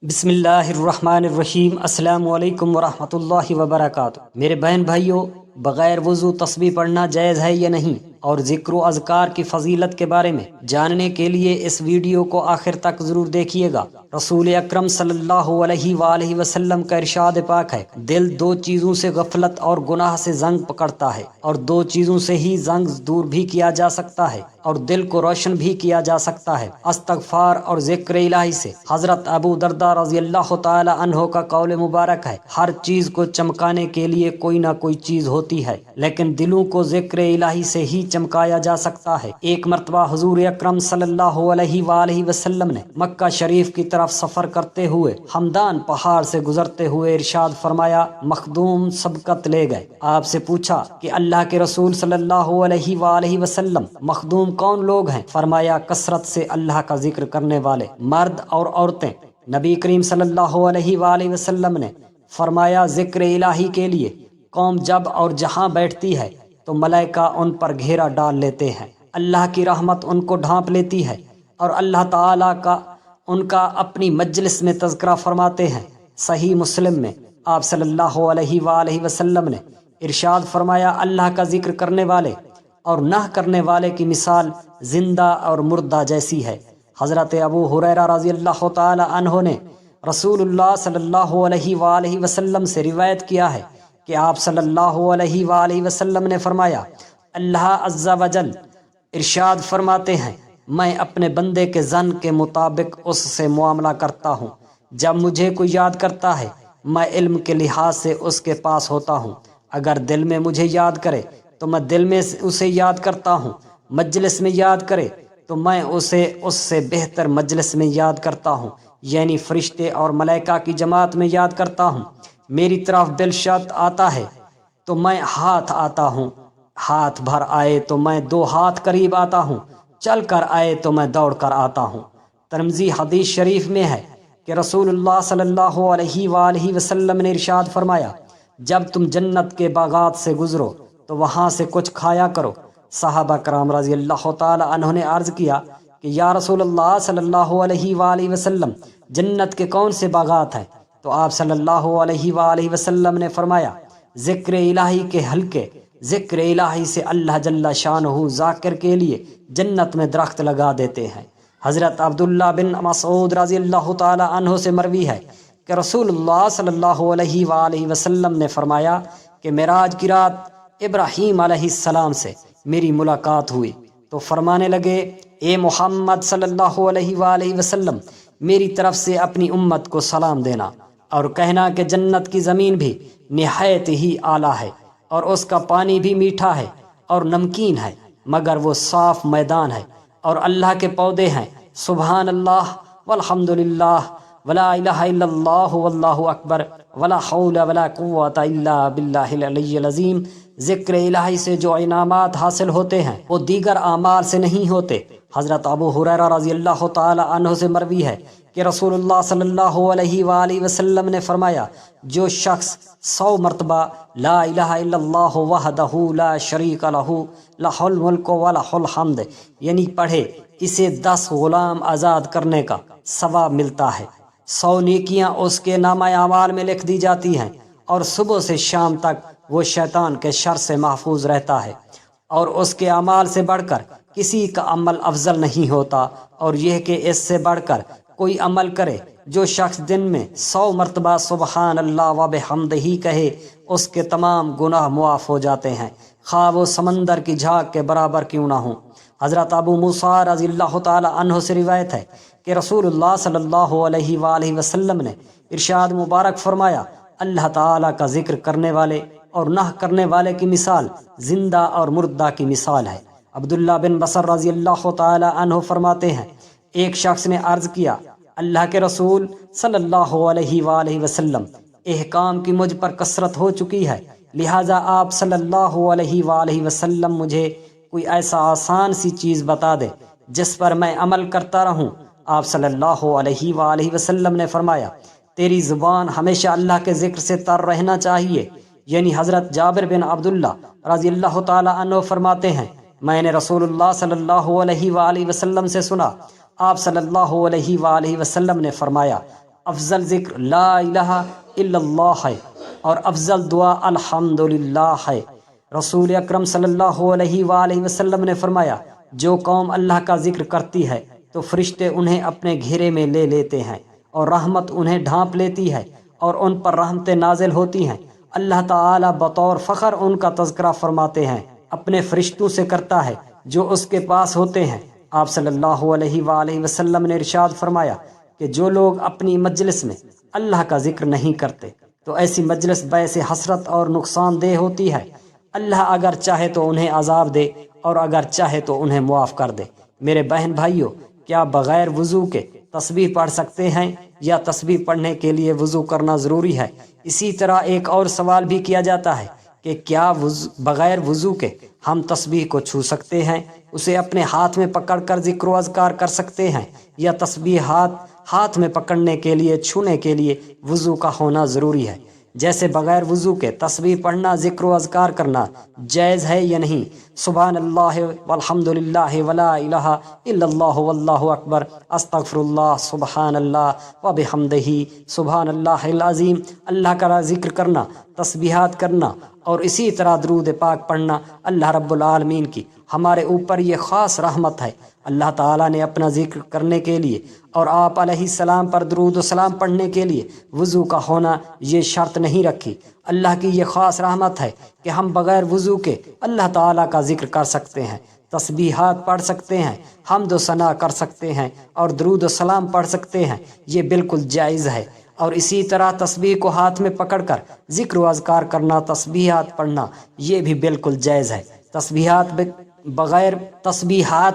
بسم اللہ الرحمن الرحیم۔ السلام علیکم ورحمۃ اللہ وبرکاتہ۔ میرے بہن بھائیوں، بغیر وضو تسبیح پڑھنا جائز ہے یا نہیں، اور ذکر و اذکار کی فضیلت کے بارے میں جاننے کے لیے اس ویڈیو کو آخر تک ضرور دیکھیے گا۔ رسول اکرم صلی اللہ علیہ وآلہ وسلم کا ارشاد پاک ہے، دل دو چیزوں سے غفلت اور گناہ سے زنگ پکڑتا ہے، اور دو چیزوں سے ہی زنگ دور بھی کیا جا سکتا ہے اور دل کو روشن بھی کیا جا سکتا ہے، استغفار اور ذکر الہی سے۔ حضرت ابو درداء رضی اللہ تعالی عنہ کا قول مبارک ہے، ہر چیز کو چمکانے کے لیے کوئی نہ کوئی چیز ہوتی ہے، لیکن دلوں کو ذکر الہی سے ہی چمکایا جا سکتا ہے۔ ایک مرتبہ حضور اکرم صلی اللہ علیہ وآلہ وسلم نے مکہ شریف کی طرف سفر کرتے ہوئے ہمدان پہاڑ سے گزرتے ہوئے ارشاد فرمایا، مخدوم سبقت لے گئے۔ آپ سے پوچھا کہ اللہ کے رسول صلی اللہ علیہ وآلہ وسلم، مخدوم کون لوگ ہیں؟ فرمایا، کثرت سے اللہ کا ذکر کرنے والے مرد اور عورتیں۔ نبی کریم صلی اللہ علیہ وآلہ وسلم نے فرمایا، ذکر الہی کے لیے قوم جب اور جہاں بیٹھتی ہے تو ملائکہ ان پر گھیرا ڈال لیتے ہیں، اللہ کی رحمت ان کو ڈھانپ لیتی ہے، اور اللہ تعالیٰ کا ان کا اپنی مجلس میں تذکرہ فرماتے ہیں۔ صحیح مسلم میں آپ صلی اللہ علیہ وآلہ وسلم نے ارشاد فرمایا، اللہ کا ذکر کرنے والے اور نہ کرنے والے کی مثال زندہ اور مردہ جیسی ہے۔ حضرت ابو ہریرہ رضی اللہ تعالی عنہ نے رسول اللہ صلی اللہ علیہ وآلہ وسلم سے روایت کیا ہے کہ آپ صلی اللہ علیہ وآلہ وسلم نے فرمایا، اللہ عز و جل ارشاد فرماتے ہیں، میں اپنے بندے کے ظن کے مطابق اس سے معاملہ کرتا ہوں۔ جب مجھے کوئی یاد کرتا ہے، میں علم کے لحاظ سے اس کے پاس ہوتا ہوں۔ اگر دل میں مجھے یاد کرے تو میں دل میں اسے یاد کرتا ہوں، مجلس میں یاد کرے تو میں اسے اس سے بہتر مجلس میں یاد کرتا ہوں، یعنی فرشتے اور ملائکہ کی جماعت میں یاد کرتا ہوں۔ میری طرف دل شاد آتا ہے تو میں ہاتھ آتا ہوں، ہاتھ بھر آئے تو میں دو ہاتھ قریب آتا ہوں، چل کر آئے تو میں دوڑ کر آتا ہوں۔ ترمذی حدیث شریف میں ہے کہ رسول اللہ صلی اللہ علیہ وآلہ وسلم نے ارشاد فرمایا، جب تم جنت کے باغات سے گزرو تو وہاں سے کچھ کھایا کرو۔ صحابہ کرام رضی اللہ تعالی عنہ نے عرض کیا کہ یا رسول اللہ صلی اللہ علیہ وآلہ وسلم، جنت کے کون سے باغات ہیں؟ تو آپ صلی اللہ علیہ وآلہ وسلم نے فرمایا، ذکر الہی کے حلقے، ذکر الہی سے اللہ جل شانہ ذاکر کے لیے جنت میں درخت لگا دیتے ہیں۔ حضرت عبداللہ بن مسعود رضی اللہ تعالی عنہ سے مروی ہے کہ رسول اللہ صلی اللہ علیہ وآلہ وسلم نے فرمایا کہ معراج کی رات ابراہیم علیہ السلام سے میری ملاقات ہوئی تو فرمانے لگے، اے محمد صلی اللہ علیہ وآلہ وسلم، میری طرف سے اپنی امت کو سلام دینا اور کہنا کہ جنت کی زمین بھی نہایت ہی اعلیٰ ہے، اور اس کا پانی بھی میٹھا ہے اور نمکین ہے، مگر وہ صاف میدان ہے، اور اللہ کے پودے ہیں، سبحان اللہ والحمد للہ ولا الہ الا اللہ واللہ اکبر ولا حول ولا قوت الا باللہ العلی العظیم۔ ذکر الہی سے جو انعامات حاصل ہوتے ہیں وہ دیگر اعمال سے نہیں ہوتے۔ حضرت ابو ہریرہ رضی اللہ تعالی عنہ سے مروی ہے کہ رسول اللہ صلی اللہ علیہ وآلہ وسلم نے فرمایا، جو شخص 100 مرتبہ لا الہ الا اللہ وحدہ لا شریک لہ لہ الملک ولہ الحمد یعنی پڑھے، اسے 10 غلام آزاد کرنے کا ثواب ملتا ہے۔ 100 نیکیاں اس کے نامہ اعمال میں لکھ دی جاتی ہیں، اور صبح سے شام تک وہ شیطان کے شر سے محفوظ رہتا ہے، اور اس کے اعمال سے بڑھ کر کسی کا عمل افضل نہیں ہوتا، اور یہ کہ اس سے بڑھ کر کوئی عمل کرے۔ جو شخص دن میں 100 مرتبہ سبحان اللہ و بحمدہ کہے، اس کے تمام گناہ معاف ہو جاتے ہیں، خواہ وہ سمندر کی جھاگ کے برابر کیوں نہ ہوں۔ حضرت ابو موسیٰ رضی اللہ تعالی عنہ سے روایت ہے کہ رسول اللہ صلی اللہ علیہ وآلہ وسلم نے ارشاد مبارک فرمایا، اللہ تعالیٰ کا ذکر کرنے والے اور نہ کرنے والے کی مثال زندہ اور مردہ کی مثال ہے۔ عبداللہ بن بصر رضی اللہ تعالی عنہ فرماتے ہیں، ایک شخص نے عرض کیا، اللہ کے رسول صلی اللہ علیہ وآلہ وسلم، احکام کی مجھ پر کثرت ہو چکی ہے، لہٰذا آپ صلی اللہ علیہ وآلہ وسلم مجھے کوئی ایسا آسان سی چیز بتا دے جس پر میں عمل کرتا رہوں۔ آپ صلی اللہ علیہ وآلہ وسلم نے فرمایا، تیری زبان ہمیشہ اللہ کے ذکر سے تر رہنا چاہیے۔ یعنی حضرت جابر بن عبداللہ رضی اللہ تعالی عنہ فرماتے ہیں، میں نے رسول اللہ صلی اللہ علیہ وآلہ وسلم سے سنا، آپ صلی اللہ علیہ وآلہ وسلم نے فرمایا، افضل ذکر لا الہ الا اللہ ہے اور افضل دعا الحمدللہ ہے۔ رسول اکرم صلی اللہ علیہ وآلہ وسلم نے فرمایا، جو قوم اللہ کا ذکر کرتی ہے تو فرشتے انہیں اپنے گھیرے میں لے لیتے ہیں اور رحمت انہیں ڈھانپ لیتی ہے اور ان پر رحمتیں نازل ہوتی ہیں۔ اللہ تعالیٰ بطور فخر ان کا تذکرہ فرماتے ہیں، اپنے فرشتوں سے کرتا ہے جو اس کے پاس ہوتے ہیں۔ آپ صلی اللہ علیہ وآلہ وسلم نے ارشاد فرمایا کہ جو لوگ اپنی مجلس میں اللہ کا ذکر نہیں کرتے تو ایسی مجلس باعث حسرت اور نقصان دہ ہوتی ہے۔ اللہ اگر چاہے تو انہیں عذاب دے اور اگر چاہے تو انہیں معاف کر دے۔ میرے بہن بھائیوں، کیا بغیر وضو کے تسبیح پڑھ سکتے ہیں یا تسبیح پڑھنے کے لیے وضو کرنا ضروری ہے؟ اسی طرح ایک اور سوال بھی کیا جاتا ہے کہ کیا بغیر وضو کے ہم تسبیح کو چھو سکتے ہیں، اسے اپنے ہاتھ میں پکڑ کر ذکر و اذکار کر سکتے ہیں، یا تسبیح ہاتھ میں پکڑنے کے لیے چھونے کے لیے وضو کا ہونا ضروری ہے؟ جیسے بغیر وضو کے تسبیح پڑھنا، ذکر و اذکار کرنا جائز ہے یا نہیں؟ سبحان اللہ والحمد للہ ولا الہ الا اللہ واللہ اکبر، استغفر اللہ، سبحان اللہ وبحمدہ، سبحان اللہ العظیم۔ اللہ کا ذکر کرنا، تسبیحات کرنا اور اسی طرح درود پاک پڑھنا اللہ رب العالمین کی ہمارے اوپر یہ خاص رحمت ہے۔ اللہ تعالیٰ نے اپنا ذکر کرنے کے لیے اور آپ علیہ السلام پر درود و سلام پڑھنے کے لیے وضو کا ہونا یہ شرط نہیں رکھی۔ اللہ کی یہ خاص رحمت ہے کہ ہم بغیر وضو کے اللہ تعالیٰ کا ذکر کر سکتے ہیں، تسبیحات پڑھ سکتے ہیں، حمد و ثنا کر سکتے ہیں اور درود و سلام پڑھ سکتے ہیں۔ یہ بالکل جائز ہے۔ اور اسی طرح تسبیح کو ہاتھ میں پکڑ کر ذکر و اذکار کرنا، تسبیحات پڑھنا، یہ بھی بالکل جائز ہے۔ تسبیحات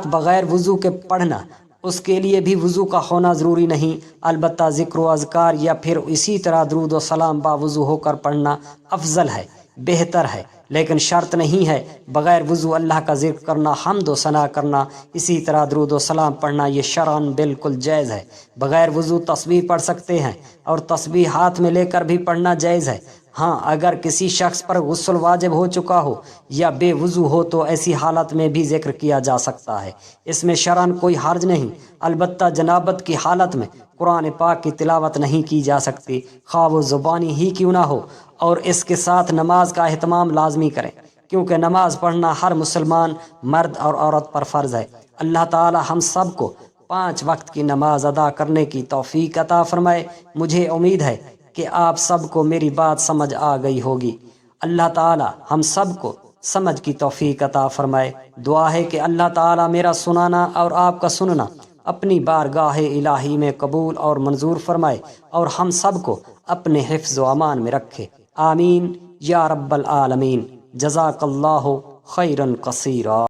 بغیر وضو کے پڑھنا، اس کے لیے بھی وضو کا ہونا ضروری نہیں، البتہ ذکر و اذکار یا پھر اسی طرح درود و سلام باوضو ہو کر پڑھنا افضل ہے، بہتر ہے، لیکن شرط نہیں ہے بغیر وضو اللہ کا ذکر کرنا، حمد و ثنا کرنا، اسی طرح درود و سلام پڑھنا یہ شرعاً بالکل جائز ہے۔ بغیر وضو تسبیح پڑھ سکتے ہیں اور تسبیح ہاتھ میں لے کر بھی پڑھنا جائز ہے۔ ہاں، اگر کسی شخص پر غسل واجب ہو چکا ہو یا بے وضو ہو تو ایسی حالت میں بھی ذکر کیا جا سکتا ہے، اس میں شرعاً کوئی حرج نہیں۔ البتہ جنابت کی حالت میں قرآن پاک کی تلاوت نہیں کی جا سکتی، خواہ وہ زبانی ہی کیوں نہ ہو، اور اس کے ساتھ نماز کا اہتمام لازمی کریں، کیونکہ نماز پڑھنا ہر مسلمان مرد اور عورت پر فرض ہے۔ اللہ تعالی ہم سب کو 5 وقت کی نماز ادا کرنے کی توفیق عطا فرمائے۔ مجھے امید ہے کہ آپ سب کو میری بات سمجھ آ گئی ہوگی۔ اللہ تعالی ہم سب کو سمجھ کی توفیق عطا فرمائے۔ دعا ہے کہ اللہ تعالی میرا سنانا اور آپ کا سننا اپنی بارگاہ الہی میں قبول اور منظور فرمائے اور ہم سب کو اپنے حفظ و امان میں رکھے، آمین یا رب العالمین۔ جزاک اللہ خیرا کثیرا۔